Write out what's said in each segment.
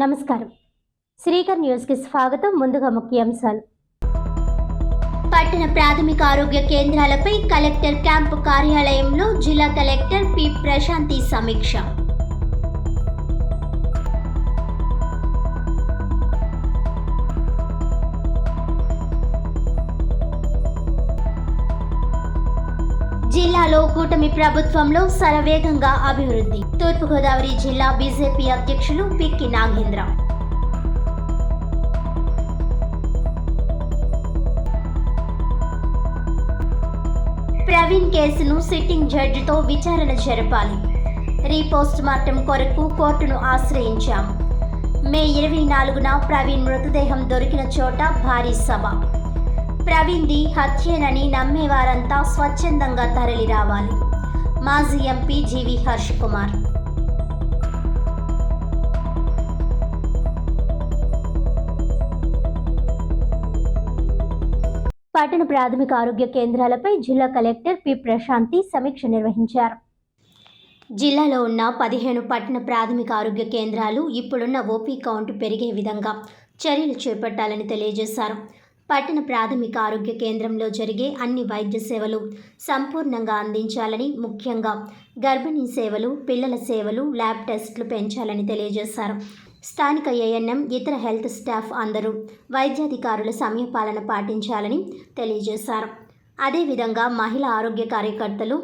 నమస్కారం. శ్రీకర్ న్యూస్ కి స్వాగతం. ముందుగా ముఖ్యాంశాలు. పట్టణ ప్రాథమిక ఆరోగ్య కేంద్రాలపై కలెక్టర్ క్యాంపు కార్యాలయంలో జిల్లా కలెక్టర్ పి ప్రశాంతి సమీక్ష. జిల్లాలో కూటమి ప్రభుత్వంలో శరవేగంగా అభివృద్ధి. తూర్పుగోదావరి జిల్లా బీజేపీ అధ్యక్షులు పిక్కి నాగేంద్ర. ప్రవీణ్ కేసును సిట్టింగ్ జడ్జితో విచారణ జరపాలి. రీపోస్ట్ మార్టం కొరకు కోర్టును ఆశ్రయించాం. మే 24న ప్రవీణ్ మృతదేహం దొరికిన చోట భారీ సభ. ప్రవీణ్ది హత్యేనని నమ్మేవారంతా స్వచ్ఛందంగా తరలి రావాలి. మాజీ ఎంపీ జీవి హర్ష్ కుమార్. పట్టణ ప్రాథమిక ఆరోగ్య కేంద్రాలపై జిల్లా కలెక్టర్ పి ప్రశాంతి సమీక్ష నిర్వహించారు. జిల్లాలో ఉన్న 15 పట్టణ ప్రాథమిక ఆరోగ్య కేంద్రాలు ఇప్పుడున్న ఓపీ కౌంట్ పెరిగే విధంగా చర్యలు చేపట్టాలని తెలియజేశారు. పట్టణ ప్రాథమిక ఆరోగ్య కేంద్రంలో జరిగే అన్ని వైద్య సేవలు సంపూర్ణంగా అందించాలని, ముఖ్యంగా గర్భిణీ సేవలు, పిల్లల సేవలు, ల్యాబ్ టెస్టులు పెంచాలని తెలియజేశారు. స్థానిక ఏఎన్ఎం, ఇతర హెల్త్ స్టాఫ్ అందరూ వైద్యాధికారుల సమయపాలన పాటించాలని తెలియజేశారు. అదేవిధంగా మహిళా ఆరోగ్య కార్యకర్తలు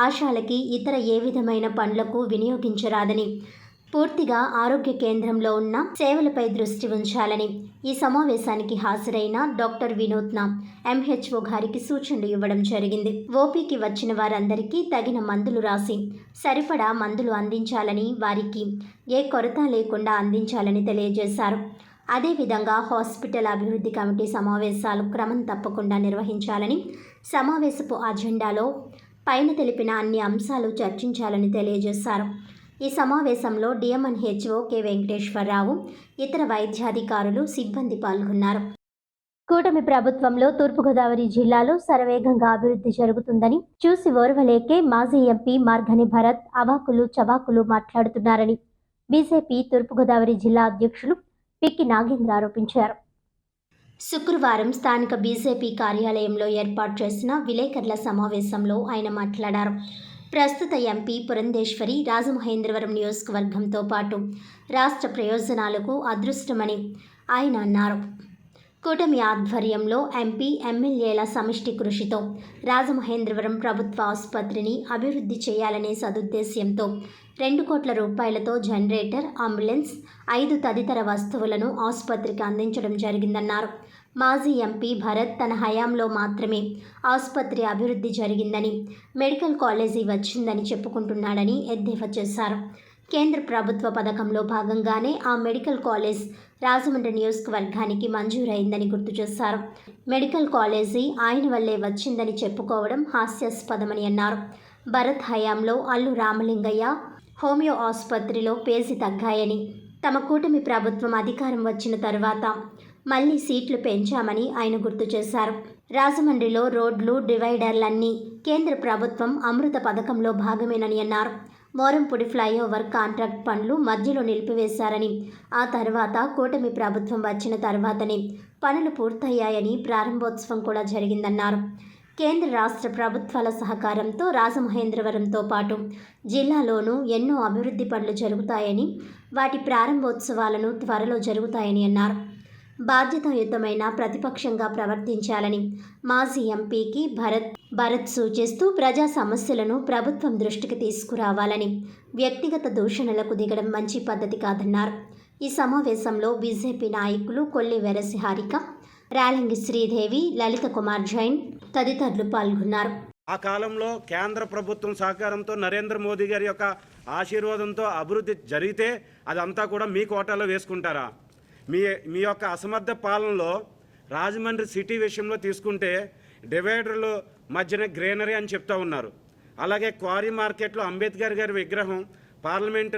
ఆశాలకి ఇతర ఏ విధమైన పనులకు వినియోగించరాదని, పూర్తిగా ఆరోగ్య కేంద్రంలో ఉన్న సేవలపై దృష్టి ఉంచాలని ఈ సమావేశానికి హాజరైన డాక్టర్ వినూత్న ఎంహెచ్ఓ గారికి సూచనలు ఇవ్వడం జరిగింది. ఓపీకి వచ్చిన వారందరికీ తగిన మందులు రాసి సరిపడా మందులు అందించాలని, వారికి ఏ కొరత లేకుండా అందించాలని తెలియజేశారు. అదేవిధంగా హాస్పిటల్ అభివృద్ధి కమిటీ సమావేశాలు క్రమం తప్పకుండా నిర్వహించాలని, సమావేశపు అజెండాలో పైన తెలిపిన అన్ని అంశాలు చర్చించాలని తెలియజేశారు. ఈ సమావేశంలో డిఎంఎన్హెచ్ఓ కె వెంకటేశ్వరరావు, ఇతర వైద్యాధికారులు, సిబ్బంది పాల్గొన్నారు. కూటమి ప్రభుత్వంలో తూర్పుగోదావరి జిల్లాలో శరవేగంగా అభివృద్ధి జరుగుతుందని చూసి ఓర్వలేకే మాజీ ఎంపీ మార్గని భరత్ అవాకులు చవాకులు మాట్లాడుతున్నారని బీజేపీ తూర్పుగోదావరి జిల్లా అధ్యక్షులు పిక్కి నాగేంద్ర ఆరోపించారు. శుక్రవారం స్థానిక బీజేపీ కార్యాలయంలో ఏర్పాటు చేసిన విలేకరుల సమావేశంలో ఆయన మాట్లాడారు. ప్రస్తుత ఎంపీ పురంధేశ్వరి రాజమహేంద్రవరం నియోజకవర్గంతో పాటు రాష్ట్ర ప్రయోజనాలకు అదృష్టమని ఆయన అన్నారు. కూటమి ఆధ్వర్యంలో ఎంపీ, ఎమ్మెల్యేల సమిష్టి కృషితో రాజమహేంద్రవరం ప్రభుత్వ ఆసుపత్రిని అభివృద్ధి చేయాలనే సదుద్దేశ్యంతో 2 కోట్ల రూపాయలతో జనరేటర్, అంబులెన్స్, 5 తదితర వస్తువులను ఆసుపత్రికి అందించడం జరిగిందన్నారు. మాజీ ఎంపీ భరత్ తన హయాంలో మాత్రమే ఆసుపత్రి అభివృద్ధి జరిగిందని, మెడికల్ కాలేజీ వచ్చిందని చెప్పుకుంటున్నాడని ఎద్దేవా చేశారు. కేంద్ర ప్రభుత్వ పథకంలో భాగంగానే ఆ మెడికల్ కాలేజ్ రాజమండ్రి నియోజకవర్గానికి మంజూరైందని గుర్తు చేశారు. మెడికల్ కాలేజీ ఆయన వల్లే వచ్చిందని చెప్పుకోవడం హాస్యాస్పదమని అన్నారు. భరత్ హయాంలో అల్లు రామలింగయ్య హోమియో ఆసుపత్రిలో పేజీ తగ్గాయని, తమ కూటమి ప్రభుత్వం అధికారం వచ్చిన తర్వాత మళ్లీ సీట్లు పెంచామని ఆయన గుర్తు చేశారు. రాజమండ్రిలో రోడ్లు, డివైడర్లన్నీ కేంద్ర ప్రభుత్వం అమృత పథకంలో భాగమేనని అన్నారు. మోరంపూడి ఫ్లైఓవర్ కాంట్రాక్ట్ పనులు మధ్యలో నిలిపివేశారని, ఆ తర్వాత కూటమి ప్రభుత్వం వచ్చిన తర్వాతనే పనులు పూర్తయ్యాయని, ప్రారంభోత్సవం కూడా జరిగిందన్నారు. కేంద్ర రాష్ట్ర ప్రభుత్వాల సహకారంతో రాజమహేంద్రవరంతో పాటు జిల్లాలోనూ ఎన్నో అభివృద్ధి పనులు జరుగుతాయని, వాటి ప్రారంభోత్సవాలను త్వరలో జరుగుతాయని అన్నారు. బాధ్యతాయుతమైన ప్రతిపక్షంగా ప్రవర్తించాలని మాజీ ఎంపీకి భరత్ సూచిస్తూ ప్రజా సమస్యలను ప్రభుత్వం దృష్టికి తీసుకురావాలని, వ్యక్తిగత దూషణలకు దిగడం మంచి పద్ధతి కాదన్నారు. ఈ సమావేశంలో బీజేపీ నాయకులు కొల్లి వెరసి హారిక, రాలంగి శ్రీదేవి, లలిత కుమార్ జైన్ తదితరులు పాల్గొన్నారు. ఆ కాలంలో కేంద్ర ప్రభుత్వం సహకారంతో నరేంద్ర మోదీ గారి యొక్క ఆశీర్వాదంతో అభివృద్ధి జరిగితే అదంతా కూడా మీ కోటాలో వేసుకుంటారా? మీ యొక్క అసమర్థ పాలనలో రాజమండ్రి సిటీ విషయంలో తీసుకుంటే డివైడర్లు మధ్యన గ్రీనరీ అని చెప్తూ ఉన్నారు. అలాగే క్వారీ మార్కెట్లో అంబేద్కర్ గారి విగ్రహం పార్లమెంటు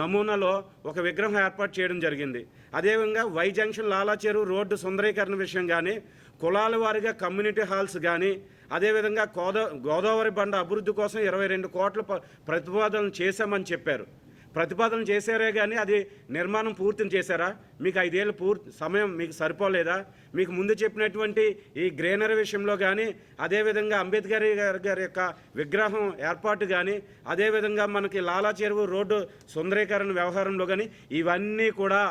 నమూనాలో ఒక విగ్రహం ఏర్పాటు చేయడం జరిగింది. అదేవిధంగా వై జంక్షన్ లాలాచెరు రోడ్డు సుందరీకరణ విషయం కానీ, కులాల వారీగా కమ్యూనిటీ హాల్స్ కానీ, అదేవిధంగా గోదావరి బండ అభివృద్ధి కోసం 22 కోట్ల ప్రతిపాదనలు చేశామని చెప్పారు. ప్రతిపాదన చేశారే కానీ అది నిర్మాణం పూర్తి చేశారా? మీకు 5 ఏళ్ళ సమయం మీకు సరిపోలేదా? మీకు ముందు చెప్పినటువంటి ఈ గ్రీనరీ విషయంలో కానీ, అదేవిధంగా అంబేద్కర్ గారి యొక్క విగ్రహం ఏర్పాటు కానీ, అదేవిధంగా మనకి లాలా చెరువు రోడ్డు సుందరీకరణ వ్యవహారంలో కానీ, ఇవన్నీ కూడా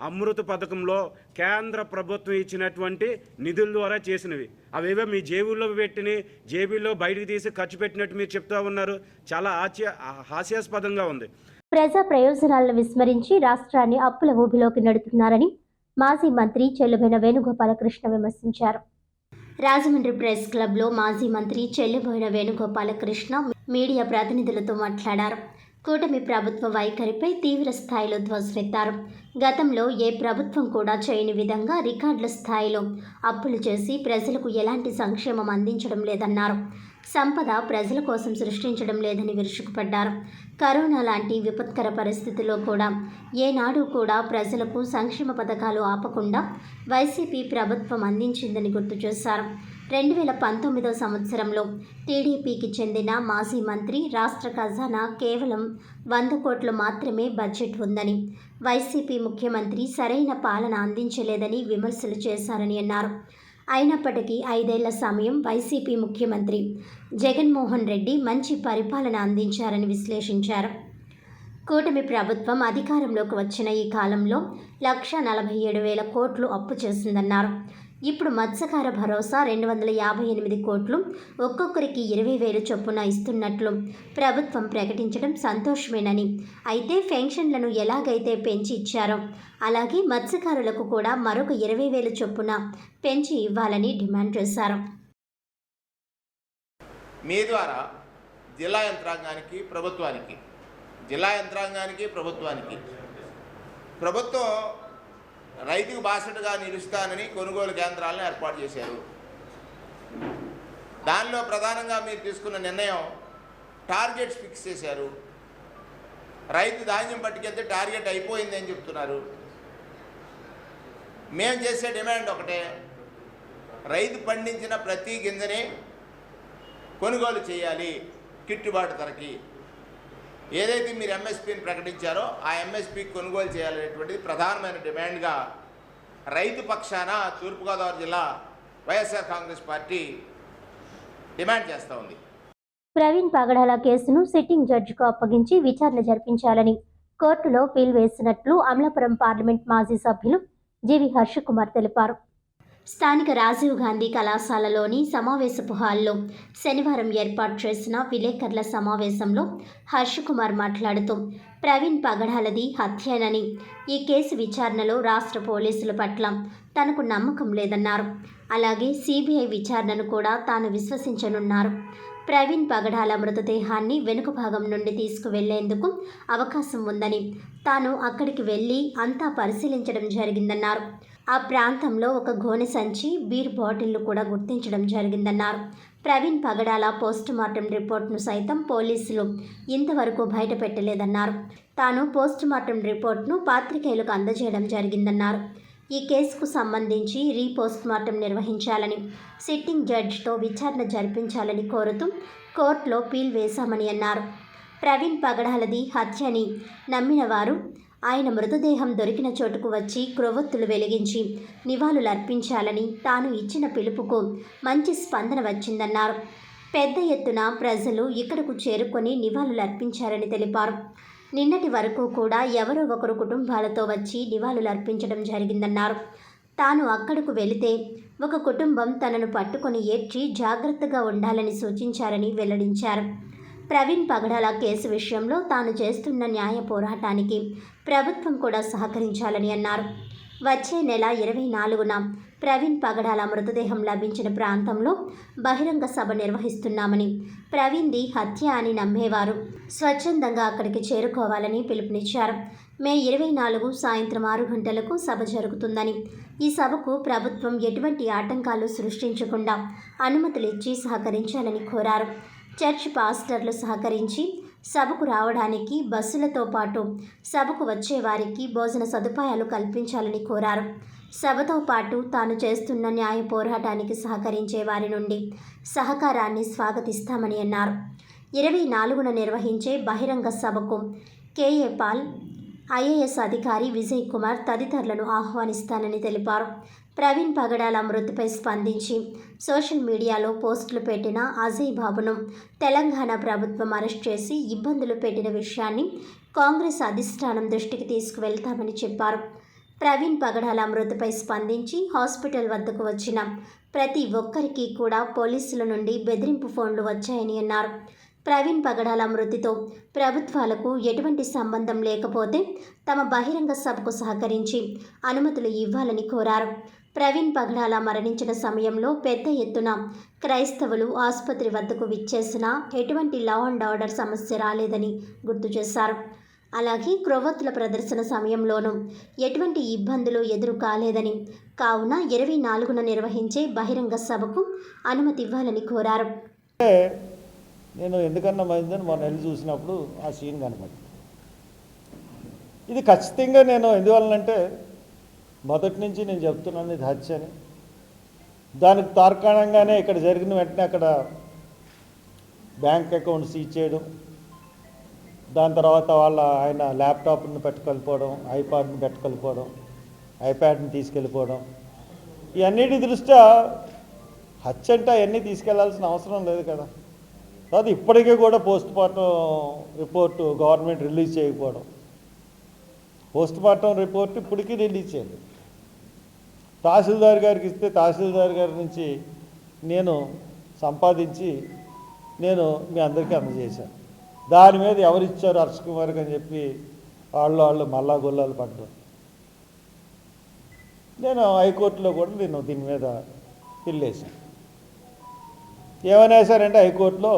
అమృత పథకంలో కేంద్ర ప్రభుత్వం ఇచ్చినటువంటి నిధుల ద్వారా చేసినవి. అవేవో మీ జేబుల్లో పెట్టిని జేబుల్లో బయటకు తీసి ఖర్చు పెట్టినట్టు మీరు చెప్తా ఉన్నారు. చాలా హాస్యాస్పదంగా ఉంది. ప్రజా ప్రయోజనాలను విస్మరించి రాష్ట్రాన్ని అప్పుల ఊబిలోకి నెడుతున్నారని మాజీ మంత్రి చెల్లుబోయిన వేణుగోపాలకృష్ణ విమర్శించారు. రాజమండ్రి ప్రెస్ క్లబ్లో మాజీ మంత్రి చెల్లుబోయిన వేణుగోపాలకృష్ణ మీడియా ప్రతినిధులతో మాట్లాడారు. కూటమి ప్రభుత్వ వైఖరిపై తీవ్ర స్థాయిలో ధ్వజమెత్తారు. గతంలో ఏ ప్రభుత్వం కూడా చేయని విధంగా రికార్డుల స్థాయిలో అప్పులు చేసి ప్రజలకు ఎలాంటి సంక్షేమం అందించడం లేదన్నారు. సంపద ప్రజల కోసం సృష్టించడం లేదని విరుచుకుపడ్డారు. కరోనా లాంటి విపత్కర పరిస్థితుల్లో కూడా ఏనాడు కూడా ప్రజలకు సంక్షేమ పథకాలు ఆపకుండా వైసీపీ ప్రభుత్వం అందించిందని గుర్తు చేశారు. 2019 సంవత్సరంలో టీడీపీకి చెందిన మాజీ మంత్రి రాష్ట్ర ఖజానా కేవలం 100 కోట్లు మాత్రమే బడ్జెట్ ఉందని, వైసీపీ ముఖ్యమంత్రి సరైన పాలన అందించలేదని విమర్శలు చేశారని అన్నారు. అయినప్పటికీ 5 ఏళ్ల సమయం వైసీపీ ముఖ్యమంత్రి జగన్మోహన్ రెడ్డి మంచి పరిపాలన అందించారని విశ్లేషించారు. కూటమి ప్రభుత్వం అధికారంలోకి వచ్చిన ఈ కాలంలో 1,47,000 కోట్లు అప్పు చేసిందన్నారు. ఇప్పుడు మత్స్యకార భరోసా 258 కోట్లు, ఒక్కొక్కరికి 20,000 చొప్పున ఇస్తున్నట్లు ప్రభుత్వం ప్రకటించడం సంతోషమేనని, అయితే పెన్షన్లను ఎలాగైతే పెంచి ఇచ్చారో అలాగే మత్స్యకారులకు కూడా మరొక 20,000 చొప్పున పెంచి ఇవ్వాలని డిమాండ్ చేశారు. మీ ద్వారా జిల్లా యంత్రాంగానికి ప్రభుత్వం రైతుకు బాసటగా నిలుస్తానని కొనుగోలు కేంద్రాలను ఏర్పాటు చేశారు. దానిలో ప్రధానంగా మీరు తీసుకున్న నిర్ణయం టార్గెట్స్ ఫిక్స్ చేశారు. రైతు ధాన్యం పట్టుకెళ్తే టార్గెట్ అయిపోయిందని చెప్తున్నారు. మేము చేసే డిమాండ్ ఒకటే, రైతు పండించిన ప్రతి గింజని కొనుగోలు చేయాలి గిట్టుబాటు ధరకి. ఏదైతే మీరు ఎంఎస్పీని ప్రకటించారో ఆ ఎంఎస్పీకి కొనుగోలు చేయాలనేటువంటిది ప్రధానమైన డిమాండ్గా రైతు పక్షాన తూర్పుగోదావరి జిల్లా వైఎస్ఆర్ కాంగ్రెస్ పార్టీ డిమాండ్ చేస్తూ ఉంది. ప్రవీణ్ పగడాల కేసును సిట్టింగ్ జడ్జికు అప్పగించి విచారణ జరిపించాలని కోర్టులో పిల్ వేసినట్లు అమలాపురం పార్లమెంట్ మాజీ సభ్యులు జీవి హర్షకుమార్ తెలిపారు. స్థానిక రాజీవ్ గాంధీ కళాశాలలోని సమావేశపు హాల్లో శనివారం ఏర్పాటు చేసిన విలేకరుల సమావేశంలో హర్షకుమార్ మాట్లాడుతూ ప్రవీణ్ పగడాలది హత్యేనని, ఈ కేసు విచారణలో రాష్ట్ర పోలీసుల పట్ల తనకు నమ్మకం లేదన్నారు. అలాగే సిబిఐ విచారణను కూడా తాను విశ్వసించనున్నారు. ప్రవీణ్ పగడాల మృతదేహాన్ని వెనుక భాగం నుండి తీసుకువెళ్లేందుకు అవకాశం ఉందని, తాను అక్కడికి వెళ్లి అంతా పరిశీలించడం జరిగిందన్నారు. ఆ ప్రాంతంలో ఒక గోనె సంచి, బీర్ బాటిళ్లు కూడా గుర్తించడం జరిగిందన్నారు. ప్రవీణ్ పగడాల పోస్టుమార్టం రిపోర్ట్ను సైతం పోలీసులు ఇంతవరకు బయటపెట్టలేదన్నారు. తాను పోస్టుమార్టం రిపోర్ట్ను పాత్రికేయులకు అందజేయడం జరిగిందన్నారు. ఈ కేసుకు సంబంధించి రీపోస్ట్మార్టం నిర్వహించాలని, సిట్టింగ్ జడ్జితో విచారణ జరిపించాలని కోరుతూ కోర్టులో పీల్ వేశామని అన్నారు. ప్రవీణ్ పగడాలది హత్యని నమ్మిన వారు ఆయన మృతదేహం దొరికిన చోటుకు వచ్చి క్రొవ్వొత్తులు వెలిగించి నివాళులర్పించాలని, తాను ఇచ్చిన పిలుపుకు మంచి స్పందన వచ్చిందన్నారు. పెద్ద ఎత్తున ప్రజలు ఇక్కడకు చేరుకొని నివాళులర్పించారని తెలిపారు. నిన్నటి వరకు కూడా ఎవరో ఒకరు కుటుంబాలతో వచ్చి నివాళులర్పించడం జరిగిందన్నారు. తాను అక్కడకు వెళితే ఒక కుటుంబం తనను పట్టుకొని ఏడ్చి జాగ్రత్తగా ఉండాలని సూచించారని వెల్లడించారు. ప్రవీణ్ పగడాల కేసు విషయంలో తాను చేస్తున్న న్యాయ పోరాటానికి ప్రభుత్వం కూడా సహకరించాలని అన్నారు. వచ్చే నెల 24న ప్రవీణ్ పగడాల మృతదేహం లభించిన ప్రాంతంలో బహిరంగ సభ నిర్వహిస్తున్నామని, ప్రవీణ్ది హత్య అని నమ్మేవారు స్వచ్ఛందంగా అక్కడికి చేరుకోవాలని పిలుపునిచ్చారు. మే 24 సాయంత్రం 6 గంటలకు సభ జరుగుతుందని, ఈ సభకు ప్రభుత్వం ఎటువంటి ఆటంకాలు సృష్టించకుండా అనుమతులిచ్చి సహకరించాలని కోరారు. చర్చ్ పాస్టర్లు సహకరించి సభకు రావడానికి బస్సులతో పాటు సభకు వచ్చే వారికి భోజన సదుపాయాలు కల్పించాలని కోరారు. సభతో పాటు తాను చేస్తున్న న్యాయ పోరాటానికి సహకరించే వారి నుండి సహకారాన్ని స్వాగతిస్తామని అన్నారు. 24న నిర్వహించే బహిరంగ సభకు కేఏ పాల్, ఐఏఎస్ అధికారి విజయ్ కుమార్ తదితరులను ఆహ్వానిస్తానని తెలిపారు. ప్రవీణ్ పగడాల మృతిపై స్పందించి సోషల్ మీడియాలో పోస్టులు పెట్టిన అజయ్ బాబును తెలంగాణ ప్రభుత్వం అరెస్ట్ చేసి ఇబ్బందులు పెట్టిన విషయాన్ని కాంగ్రెస్ అధిష్టానం దృష్టికి తీసుకువెళ్తామని చెప్పారు. ప్రవీణ్ పగడాల మృతిపై స్పందించి హాస్పిటల్ వద్దకు వచ్చిన ప్రతి ఒక్కరికి కూడా పోలీసుల నుండి బెదిరింపు ఫోన్లు వచ్చాయని అన్నారు. ప్రవీణ్ పగడాల మృతితో ప్రభుత్వాలకు ఎటువంటి సంబంధం లేకపోతే తమ బహిరంగ సభకు సహకరించి అనుమతులు ఇవ్వాలని కోరారు. ప్రవీణ్ పగడాల మరణించిన సమయంలో పెద్ద ఎత్తున క్రైస్తవులు ఆసుపత్రి వద్దకు విచ్చేసినా ఎటువంటి లా అండ్ ఆర్డర్ సమస్య రాలేదని గుర్తు చేశారు. అలాగే క్రొవ్వొత్తుల ప్రదర్శన సమయంలోనూ ఎటువంటి ఇబ్బందులు ఎదురు కాలేదని, కావున 24న నిర్వహించే బహిరంగ సభకు అనుమతి ఇవ్వాలని కోరారు. నేను ఎందుకన్నా మంచిదని మొన్న వెళ్ళి చూసినప్పుడు ఆ సీన్ కనపడింది. ఇది ఖచ్చితంగా నేను ఎందువలనంటే మొదటి నుంచి నేను చెప్తున్నాను ఇది హత్య అని. దానికి తార్కాణంగానే ఇక్కడ జరిగిన వెంటనే అక్కడ బ్యాంక్ అకౌంట్ సీజ్ చేయడం, దాని తర్వాత ఆయన ల్యాప్టాప్ని పెట్టుకెళ్ళిపోవడం, ఐపాడ్ని పెట్టుకెళ్ళిపోవడం, ఐప్యాడ్ని తీసుకెళ్ళిపోవడం, ఇవన్నిటి దృష్ట్యా హత్య అంటే అవన్నీ తీసుకెళ్లాల్సిన అవసరం లేదు కదా. తర్వాత ఇప్పటికీ కూడా post mortem report government release చేయకపోవడం, పోస్ట్ మార్టం రిపోర్ట్ ఇప్పటికీ రిలీజ్ చేయాలి. తహసీల్దార్ గారికి ఇస్తే తహసీల్దార్ గారి నుంచి నేను సంపాదించి నేను మీ అందరికీ అందజేశాను. దాని మీద ఎవరిచ్చారు హర్ష్ కుమార్కి అని చెప్పి వాళ్ళు మళ్ళా గొల్లాలు పడ్డారు. నేను హైకోర్టులో కూడా నేను దీని మీద పిల్లేశాను. ఏమని వేశారంటే హైకోర్టులో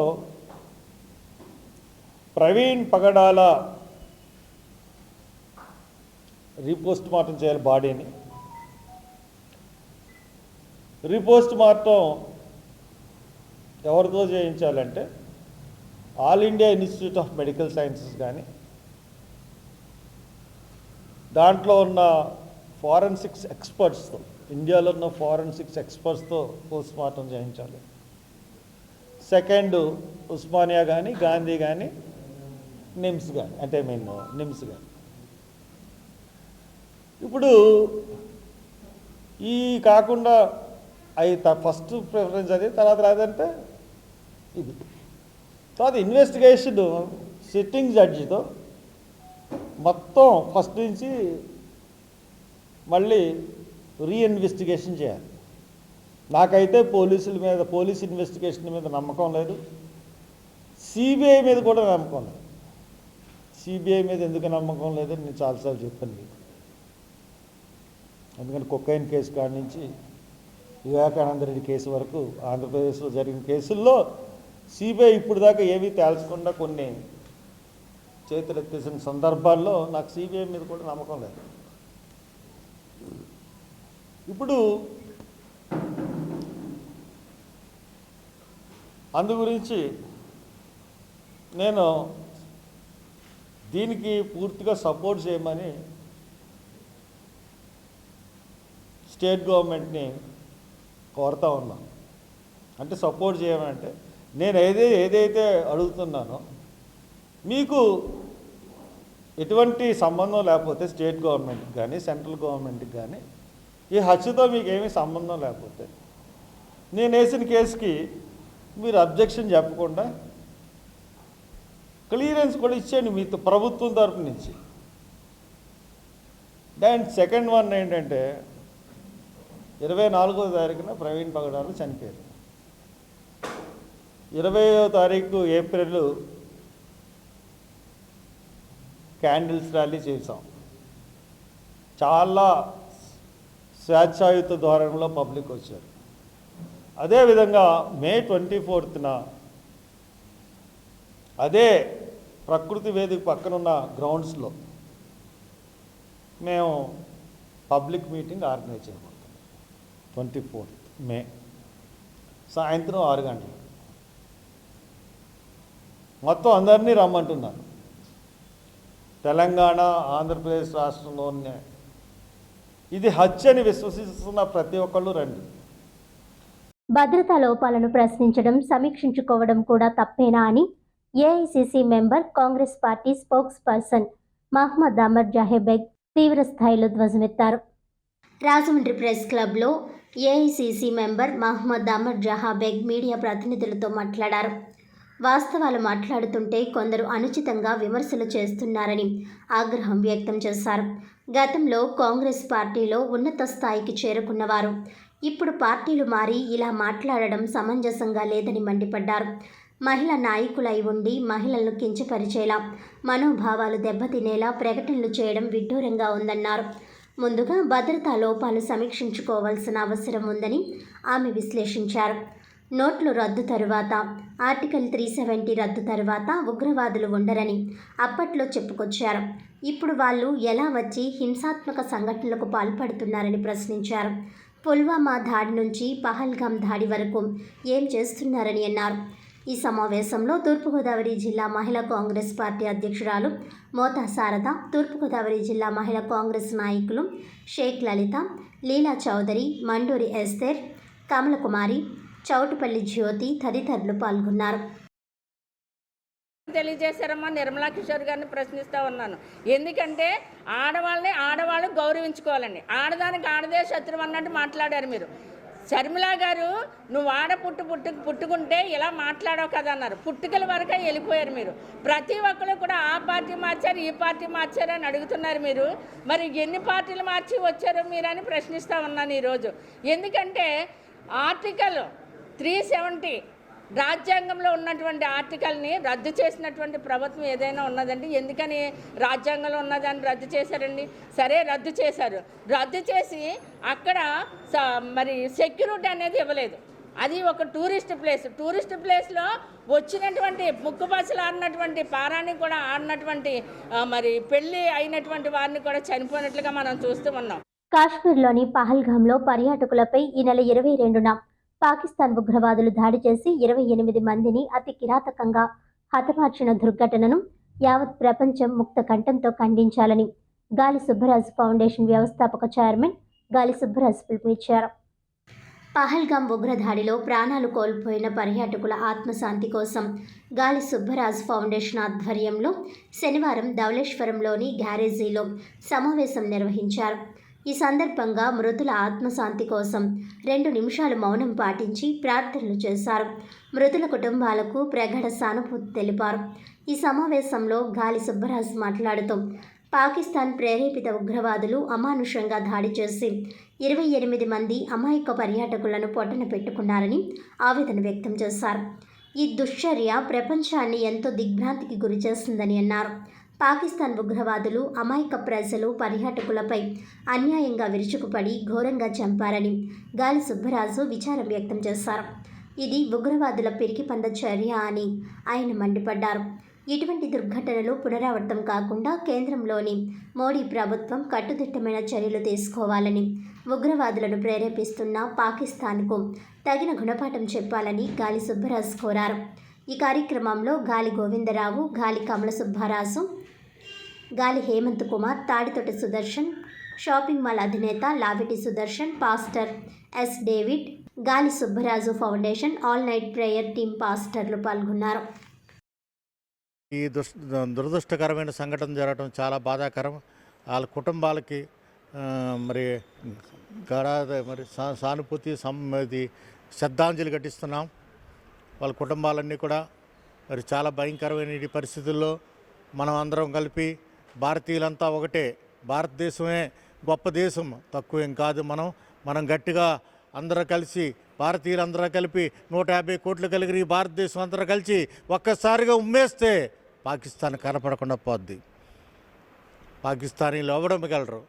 ప్రవీణ్ పగడాల రీపోస్ట్ మార్టం చేయాలి బాడీని. రీపోస్ట్ మార్టం ఎవరితో చేయించాలంటే all India institute of medical sciences కానీ దాంట్లో ఉన్న ఫారెన్సిక్స్ ఎక్స్పర్ట్స్తో, ఇండియాలో ఉన్న ఫారెన్సిక్స్ ఎక్స్పర్ట్స్తో పోస్ట్ మార్టం చేయించాలి. సెకండ్ ఉస్మానియా కానీ, గాంధీ కానీ, నిమ్స్ కానీ, నిమ్స్ కానీ. ఇప్పుడు ఈ కాకుండా అవి ఫస్ట్ ప్రిఫరెన్స్ అది, తర్వాత రాదంటే ఇది. తర్వాత ఇన్వెస్టిగేషన్ సిట్టింగ్ జడ్జితో మొత్తం ఫస్ట్ నుంచి మళ్ళీ రీఇన్వెస్టిగేషన్ చేయాలి. నాకైతే పోలీస్ ఇన్వెస్టిగేషన్ మీద నమ్మకం లేదు, సిబిఐ మీద కూడా నమ్మకం లేదు. సిబిఐ మీద ఎందుకు నమ్మకం లేదని నేను చాలాసార్లు చెప్పాను మీకు. ఎందుకంటే కొకైన్ కేసు కాడి నుంచి వివేకానంద రెడ్డి కేసు వరకు ఆంధ్రప్రదేశ్లో జరిగిన కేసుల్లో సిబిఐ ఇప్పుడు దాకా ఏమీ తేల్చకుండా కొన్ని చేతులెత్తేసిన సందర్భాల్లో నాకు సిబిఐ మీద కూడా నమ్మకం లేదు. ఇప్పుడు అందు గురించి నేను దీనికి పూర్తిగా సపోర్ట్ చేయమని స్టేట్ గవర్నమెంట్ని కోరుతా ఉన్నాను. అంటే సపోర్ట్ చేయమంటే నేను ఏదైతే అడుగుతున్నానో మీకు ఎటువంటి సంబంధం లేకపోతే స్టేట్ గవర్నమెంట్కి కానీ సెంట్రల్ గవర్నమెంట్కి కానీ ఈ హత్యతో మీకు ఏమీ సంబంధం లేకపోతే నేను వేసిన కేసుకి మీరు అబ్జెక్షన్ చెప్పకుండా క్లియరెన్స్ కూడా ఇచ్చేయండి మీతో ప్రభుత్వం తరపు నుంచి. దాని సెకండ్ వన్ ఏంటంటే 24వ తారీఖున ప్రవీణ్ పగడాలు చనిపోయారు. 20వ తారీఖు ఏప్రిల్ క్యాండిల్స్ ర్యాలీ చేసాం. చాలా స్వేచ్ఛాయుత ధోరణిలో పబ్లిక్ వచ్చారు. అదేవిధంగా మే 24న అదే ప్రకృతి వేదిక పక్కనున్న గ్రౌండ్స్లో మేము పబ్లిక్ మీటింగ్ ఆర్గనైజ్ చేయబోతున్నాం. 24th మే సాయంత్రం 6 గంటలకు మొత్తం అందరినీ రమ్మంటున్నారు. తెలంగాణ, ఆంధ్రప్రదేశ్ రాష్ట్రంలోనే ఇది హత్యని విశ్వసిస్తున్న ప్రతి ఒక్కళ్ళు రండి. భద్రతా లోపాలను ప్రశ్నించడం, సమీక్షించుకోవడం కూడా తప్పేనా అని AICC member, Congress party spokesperson Mohammed Amar Jahebeg తీవ్ర స్థాయిలో ధ్వజమెత్తారు. రాజమండ్రి ప్రెస్ క్లబ్లో AICC member Mohammed Amar Jahabeg media ప్రతినిధులతో మాట్లాడారు. వాస్తవాలు మాట్లాడుతుంటే కొందరు అనుచితంగా విమర్శలు చేస్తున్నారని ఆగ్రహం వ్యక్తం చేశారు. గతంలో కాంగ్రెస్ పార్టీలో ఉన్నత స్థాయికి చేరుకున్నవారు ఇప్పుడు పార్టీలు మారి ఇలా మాట్లాడడం సమంజసంగా లేదని మండిపడ్డారు. మహిళా నాయకులై ఉండి మహిళలను కించపరిచేలా, మనోభావాలు దెబ్బతినేలా ప్రకటనలు చేయడం విడ్డూరంగా ఉందన్నారు. ముందుగా భద్రతా లోపాలు సమీక్షించుకోవాల్సిన అవసరం ఉందని ఆమె విశ్లేషించారు. నోట్లు రద్దు తరువాత, ఆర్టికల్ 370 రద్దు తరువాత ఉగ్రవాదులు ఉండరని అప్పట్లో చెప్పుకొచ్చారు. ఇప్పుడు వాళ్ళు ఎలా వచ్చి హింసాత్మక సంఘటనలకు పాల్పడుతున్నారని ప్రశ్నించారు. పుల్వామా దాడి నుంచి పహల్గాం దాడి వరకు ఏం చేస్తున్నారని అన్నారు. ఈ సమావేశంలో తూర్పుగోదావరి జిల్లా మహిళా కాంగ్రెస్ పార్టీ అధ్యక్షురాలు మోతా శారద, తూర్పుగోదావరి జిల్లా మహిళా కాంగ్రెస్ నాయకులు షేక్ లలిత, లీలా చౌదరి, మండూరి ఎస్తేర్, కమలకుమారి, చౌటుపల్లి జ్యోతి తదితరులు పాల్గొన్నారు. తెలియజేశారమ్మా. నిర్మలా కిషోర్ గారిని ప్రశ్నిస్తూ ఉన్నాను. ఎందుకంటే ఆడవాళ్ళు గౌరవించుకోవాలండి. ఆడదానికి ఆడదే శత్రువు అన్నట్టు మాట్లాడారు మీరు. శర్మిల గారు, నువ్వు పుట్టుకుంటే ఇలా మాట్లాడవు కదా అన్నారు. పుట్టుకల వరకే వెళ్ళిపోయారు మీరు. ప్రతి ఒక్కరు కూడా ఆ పార్టీ మార్చారు, ఈ పార్టీ మార్చారు అని అడుగుతున్నారు మీరు. మరి ఎన్ని పార్టీలు మార్చి వచ్చారో మీరు అని ప్రశ్నిస్తూ ఉన్నాను ఈరోజు. ఎందుకంటే ఆర్టికల్ 370 రాజ్యాంగంలో ఉన్నటువంటి ఆర్టికల్ని రద్దు చేసినటువంటి ప్రభుత్వం ఏదైనా ఉన్నదండి? ఎందుకని రాజ్యాంగంలో ఉన్నదాన్ని రద్దు చేశారండి? సరే, రద్దు చేశారు. రద్దు చేసి అక్కడ మరి సెక్యూరిటీ అనేది ఇవ్వలేదు. అది ఒక టూరిస్ట్ ప్లేస్లో వచ్చినటువంటి ముక్కుపసలు ఆడినటువంటి పారాన్ని కూడా ఆడినటువంటి మరి పెళ్ళి అయినటువంటి వారిని కూడా చనిపోయినట్లుగా మనం చూస్తూ ఉన్నాం. కాశ్మీర్లోని పహల్గాంలో పర్యాటకులపై ఈ నెల 22న పాకిస్తాన్ ఉగ్రవాదులు దాడి చేసి 28 మందిని అతి కిరాతకంగా హతమార్చిన దుర్ఘటనను యావత్ ప్రపంచం ముక్త కంఠంతో ఖండించాలని గాలి సుబ్బరాజు ఫౌండేషన్ వ్యవస్థాపక చైర్మన్ గాలి సుబ్బరాజు పిలుపునిచ్చారు. పహల్గాం ఉగ్రదాడిలో ప్రాణాలు కోల్పోయిన పర్యాటకుల ఆత్మశాంతి కోసం గాలి సుబ్బరాజు ఫౌండేషన్ ఆధ్వర్యంలో శనివారం ధవళేశ్వరంలోని గ్యారేజీలో సమావేశం నిర్వహించారు. ఈ సందర్భంగా మృతుల ఆత్మశాంతి కోసం 2 నిమిషాలు మౌనం పాటించి ప్రార్థనలు చేశారు. మృతుల కుటుంబాలకు ప్రగాఢ సానుభూతి తెలిపారు. ఈ సమావేశంలో గాలి సుబ్బరాజు మాట్లాడుతూ పాకిస్తాన్ ప్రేరేపిత ఉగ్రవాదులు అమానుషంగా దాడి చేసి 28 మంది అమాయక పర్యాటకులను పొట్టన పెట్టుకున్నారని ఆవేదన వ్యక్తం చేశారు. ఈ దుశ్చర్య ప్రపంచాన్ని ఎంతో దిగ్భ్రాంతికి గురిచేస్తుందని అన్నారు. పాకిస్తాన్ ఉగ్రవాదులు అమాయక ప్రజలు, పర్యాటకులపై అన్యాయంగా విరుచుకుపడి ఘోరంగా చంపారని గాలి సుబ్బరాజు విచారం వ్యక్తం చేశారు. ఇది ఉగ్రవాదుల పిరికిపంద చర్య అని ఆయన మండిపడ్డారు. ఇటువంటి దుర్ఘటనలు పునరావృతం కాకుండా కేంద్రంలోని మోడీ ప్రభుత్వం కట్టుదిట్టమైన చర్యలు తీసుకోవాలని, ఉగ్రవాదులను ప్రేరేపిస్తున్న పాకిస్తాన్కు తగిన గుణపాఠం చెప్పాలని గాలి సుబ్బరాజు కోరారు. ఈ కార్యక్రమంలో గాలి గోవిందరావు, గాలి కమల సుబ్బారాజు, గాలి హేమంత్ కుమార్, తాడితోటి సుదర్శన్, షాపింగ్ మాల్ అధినేత లావిటి సుదర్శన్, పాస్టర్ ఎస్ డేవిడ్, గాలి Subbaraju foundation all night prayer team పాస్టర్లు పాల్గొన్నారు. ఈ దురదృష్టకరమైన సంఘటన జరగడం చాలా బాధాకరం. వాళ్ళ కుటుంబాలకి మరి సానుభూతి శ్రద్ధాంజలి ఘటిస్తున్నాం. వాళ్ళ కుటుంబాలన్నీ కూడా మరి చాలా భయంకరమైన ఈ పరిస్థితుల్లో మనం అందరం కలిపి భారతీయులంతా ఒకటే. భారతదేశమే గొప్ప దేశం, తక్కువేం కాదు. మనం గట్టిగా అందరూ కలిసి, భారతీయులందరూ కలిపి 150 కోట్లు కలిగిన ఈ భారతదేశం అందరూ కలిసి ఒక్కసారిగా ఉమ్మేస్తే పాకిస్తాన్ కనపడకుండా పోద్ది. పాకిస్తానీలు ఎవడం మిగలరు.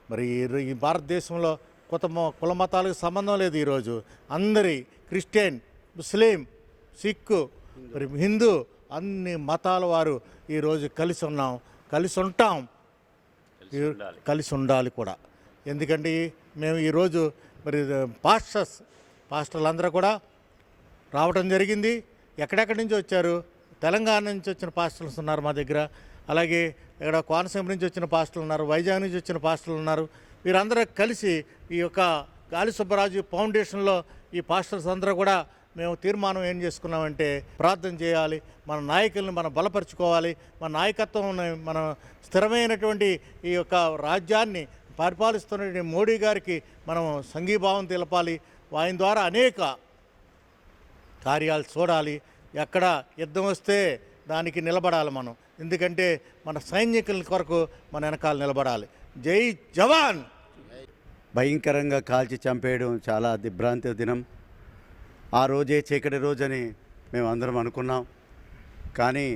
మరి ఈ భారతదేశంలో కుల మతాలకు సంబంధం లేదు. ఈరోజు అందరి క్రిస్టియన్, ముస్లిం, సిక్కు, మరి హిందూ అన్ని మతాల వారు ఈరోజు కలిసి ఉన్నాం, కలిసి ఉంటాం, కలిసి ఉండాలి కూడా. ఎందుకంటే మేము ఈరోజు మరి పాస్టర్లు అందరూ కూడా రావడం జరిగింది. ఎక్కడెక్కడి నుంచి వచ్చారు? తెలంగాణ నుంచి వచ్చిన పాస్టర్స్ ఉన్నారు మా దగ్గర. అలాగే ఇక్కడ కోనసీమ నుంచి వచ్చిన పాస్టర్లు ఉన్నారు, వైజాగ్ నుంచి వచ్చిన పాస్టర్లు ఉన్నారు. వీరందరూ కలిసి ఈ యొక్క గాలి సుబ్బరాజు ఫౌండేషన్లో ఈ పాస్టర్స్ అందరూ కూడా మేము తీర్మానం ఏం చేసుకున్నామంటే ప్రార్థన చేయాలి, మన నాయకుల్ని మనం బలపరుచుకోవాలి, మన నాయకత్వం మన స్థిరమైనటువంటి ఈ యొక్క రాజ్యాన్ని పరిపాలిస్తున్న మోడీ గారికి మనం సంఘీభావం తెలపాలి. ఆయన ద్వారా అనేక కార్యాలు చూడాలి. ఎక్కడ యుద్ధం వస్తే దానికి నిలబడాలి మనం, ఎందుకంటే మన సైనికుల కొరకు మన వెనకాల నిలబడాలి. జై జవాన్. భయంకరంగా కాల్చి చంపేయడం చాలా దిగ్భ్రాంతి దినం. ఆ రోజే చీకటి రోజని మేము అందరం అనుకున్నాం. కానీ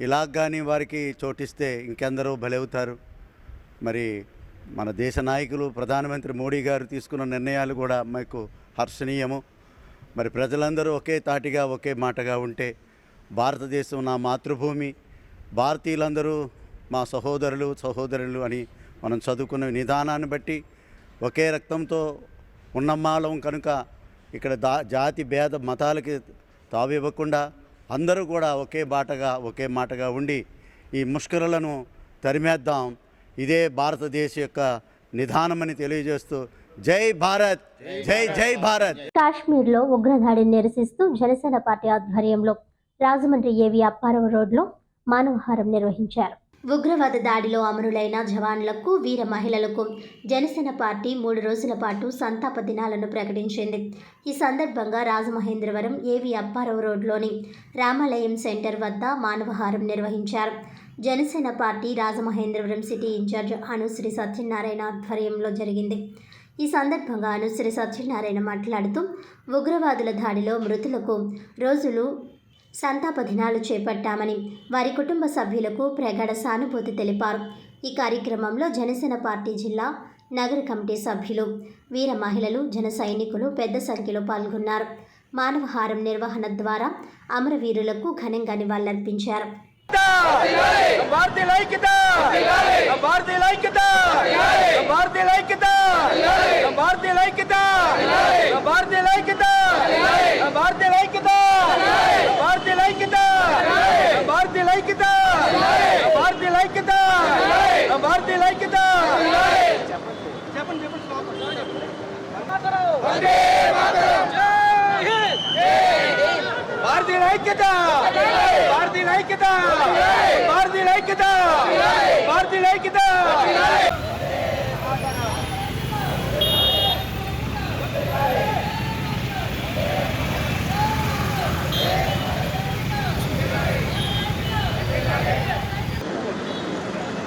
ఇలా కానీ వారికి చోటిస్తే ఇంకెందరో బలవుతారు. మరి మన దేశ నాయకులు ప్రధానమంత్రి మోడీ గారు తీసుకున్న నిర్ణయాలు కూడా మాకు హర్షణీయము. మరి ప్రజలందరూ ఒకే తాటిగా ఒకే మాటగా ఉంటే, భారతదేశం నా మాతృభూమి, భారతీయులందరూ మా సహోదరులు అని మనం చదువుకున్న విధానాన్ని బట్టి ఒకే రక్తంతో ఉన్నమాలం కనుక ఇక్కడ జాతి భేద మతాలకి తావివ్వకుండా అందరూ కూడా ఒకే మాటగా ఉండి ఈ ముష్కరులను తరిమేద్దాం. ఇదే భారతదేశ యొక్క నిదానమని తెలియజేస్తూ జై భారత్, జై జై భారత్. కాశ్మీర్లో ఉగ్రదాడిని నిరసిస్తూ జనసేన పార్టీ ఆధ్వర్యంలో రాజమండ్రి ఏవి అప్పారావు రోడ్లో మానవహారం నిర్వహించారు. ఉగ్రవాద దాడిలో అమరులైన జవాన్లకు, వీర మహిళలకు జనసేన పార్టీ 3 రోజుల పాటు సంతాప దినాలను ప్రకటించింది. ఈ సందర్భంగా రాజమహేంద్రవరం ఏవి అప్పారావు రోడ్లోని రామాలయం సెంటర్ వద్ద మానవహారం నిర్వహించారు. Janasena party Rajamahendravaram city in charge Anusri Satyanarayana ఆధ్వర్యంలో జరిగింది. ఈ సందర్భంగా అనుశ్రీ సత్యనారాయణ మాట్లాడుతూ ఉగ్రవాదుల దాడిలో మృతులకు రోజులు సంతాప దినాలు చేపట్టామని, వారి కుటుంబ సభ్యులకు ప్రగాఢ సానుభూతి తెలిపారు. ఈ కార్యక్రమంలో జనసేన పార్టీ జిల్లా, నగర కమిటీ సభ్యులు, వీర మహిళలు, జన సైనికులు పెద్ద సంఖ్యలో పాల్గొన్నారు. మానవహారం నిర్వహణ ద్వారా అమరవీరులకు ఘనంగా నివాళులర్పించారు.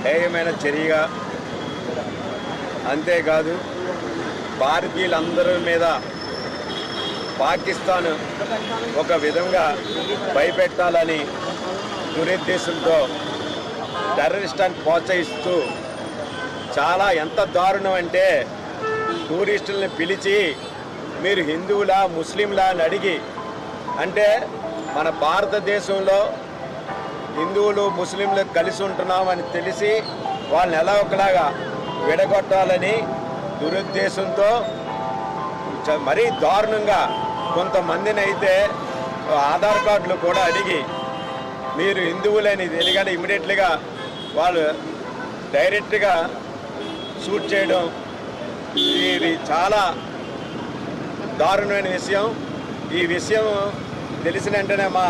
హేయమైన చర్యగా, అంతేకాదు భారతీయులందరి మీద పాకిస్తాన్ ఒక విధంగా భయపెట్టాలని దురుద్దేశంతో టెర్రరిస్టులను ప్రోత్సహిస్తూ చాలా ఎంత దారుణం అంటే, టూరిస్టులను పిలిచి మీరు హిందువులా ముస్లింలా అని అడిగి, అంటే మన భారతదేశంలో హిందువులు ముస్లింలు కలిసి ఉంటున్నామని తెలిసి వాళ్ళని ఎలా ఒకలాగా విడగొట్టాలని దురుద్దేశంతో మరీ దారుణంగా కొంతమందిని అయితే ఆధార్ కార్డులు కూడా అడిగి మీరు హిందువులని తెలియగానే ఇమ్మీడియట్లీగా వాళ్ళు డైరెక్ట్గా షూట్ చేయడం, ఇది చాలా దారుణమైన విషయం. ఈ విషయం తెలిసిన వెంటనే మా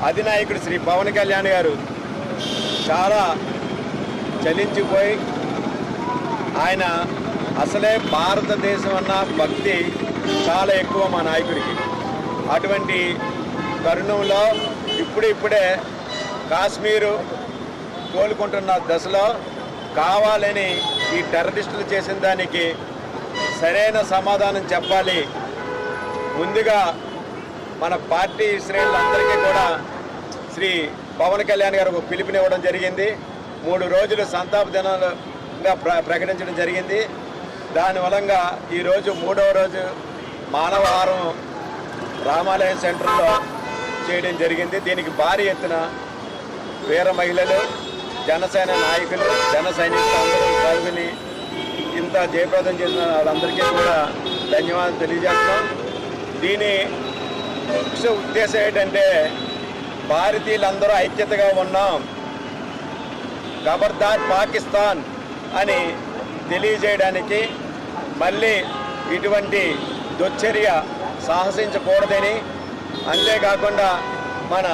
అధినాయకుడు శ్రీ పవన్ కళ్యాణ్ గారు చాలా చలించిపోయి, ఆయన అసలే భారతదేశం అన్న భక్తి చాలా ఎక్కువ మా నాయకుడికి. అటువంటి తరుణంలో ఇప్పుడే కాశ్మీరు కోలుకుంటున్న దశలో కావాలని ఈ టెర్రరిస్టులు చేసిన దానికి సరైన సమాధానం చెప్పాలి. ముందుగా మన పార్టీ శ్రేణులందరికీ కూడా శ్రీ పవన్ కళ్యాణ్ గారు పిలుపునివ్వడం జరిగింది. 3 రోజులు సంతాప దినాలుగా ప్రకటించడం జరిగింది. దాని మూలంగా ఈరోజు 3వ రోజు మానవహారం రామాలయం సెంటర్లో చేయడం జరిగింది. దీనికి భారీ ఎత్తున వీర మహిళలు, జనసేన నాయకులు, జన సైనికులు అందరూ పాల్గొని ఇంత జయప్రదం చేసిన వాళ్ళందరికీ కూడా ధన్యవాదాలు తెలియజేస్తున్నాం. దీని ముఖ్య ఉద్దేశం ఏంటంటే, భారతీయులందరూ ఐక్యతగా ఉన్నాం, ఖబర్దార్ పాకిస్తాన్ అని తెలియజేయడానికి, మళ్ళీ ఇటువంటి దుశ్చర్య సాహసించకూడదని, అంతేకాకుండా మన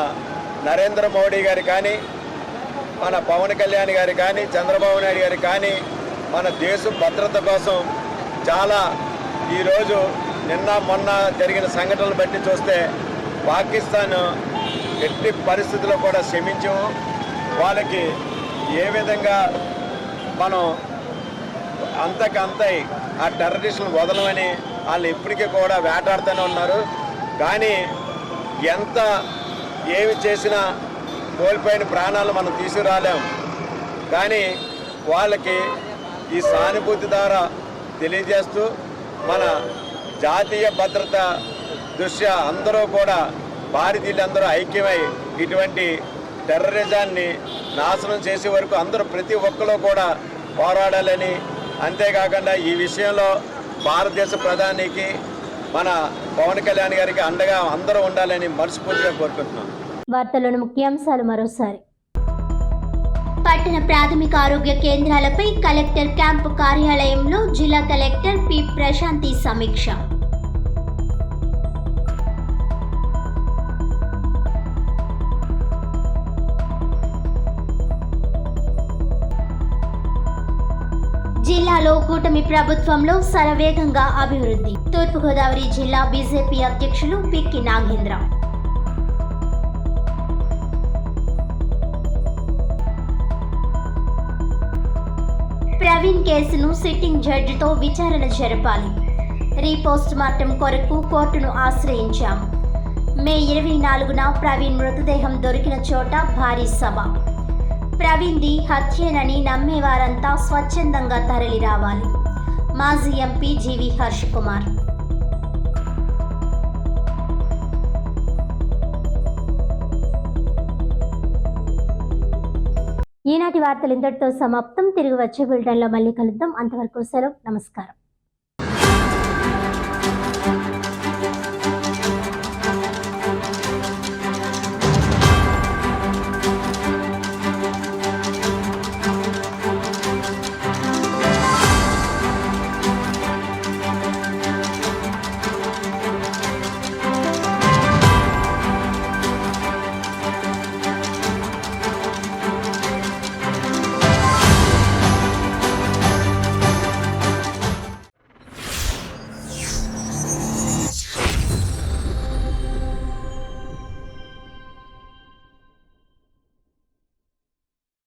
నరేంద్ర మోడీ గారు కానీ, మన పవన్ కళ్యాణ్ గారు కానీ, చంద్రబాబు నాయుడు గారు కానీ మన దేశ భద్రత కోసం చాలా ఈరోజు నిన్న మొన్న జరిగిన సంఘటనలు బట్టి చూస్తే పాకిస్తాన్ ఎట్టి పరిస్థితుల్లో కూడా క్షమించము. వాళ్ళకి ఏ విధంగా మనం అంతకంతై ఆ టెర్రరిస్టులను వదలమని వాళ్ళు ఇప్పటికీ కూడా వేటాడుతూనే ఉన్నారు. కానీ ఎంత ఏమి చేసినా కోల్పోయిన ప్రాణాలు మనం తీసుకురాలేం. కానీ వాళ్ళకి ఈ సానుభూతి ద్వారా తెలియజేస్తూ మన జాతీయ భద్రత దృష్ట్యా అందరూ కూడా భారతీయులందరూ ఐక్యమై ఇటువంటి టెర్రరిజాన్ని నాశనం చేసే వరకు అందరూ ప్రతి ఒక్కరూ కూడా పోరాడాలని, అంతేకాకుండా ఈ విషయంలో భారతదేశ ప్రధానికి మన పవన్ కళ్యాణ్ గారికి అండగా అందరూ ఉండాలని మనస్ఫూర్తిగా కోరుకుంటున్నాం. వార్తల్లోని ముఖ్యాంశాలు మరోసారి. పట్టణ ప్రాథమిక ఆరోగ్య కేంద్రాలపై కలెక్టర్ క్యాంపు కార్యాలయంలో జిల్లా కలెక్టర్ పి ప్రశాంతి సమీక్ష. జిల్లాలో కూటమి ప్రభుత్వంలో శరవేగంగా అభివృద్ధి. తూర్పుగోదావరి జిల్లా బీజేపీ అధ్యక్షులు పిక్కి నాగేంద్ర. ప్రవీణ్ కేసును సిట్టింగ్ జడ్జితో విచారణ జరపాలి. రీపోస్ట్ మార్టం కొరకు కోర్టును ఆశ్రయించాం. మే 24న ప్రవీణ్ మృతదేహం దొరికిన చోట భారీ సభ. ప్రవీణ్ది హత్యేనని నమ్మేవారంతా స్వచ్ఛందంగా తరలి రావాలి. మాజీ ఎంపీ జీవి హర్ష్ కుమార్. ఈనాటి వార్తలు ఇంతటితో సమాప్తం. తిరిగి వచ్చే బులెటిన్లో మళ్ళీ కలుద్దాం. అంతవరకు సెలవు. నమస్కారం.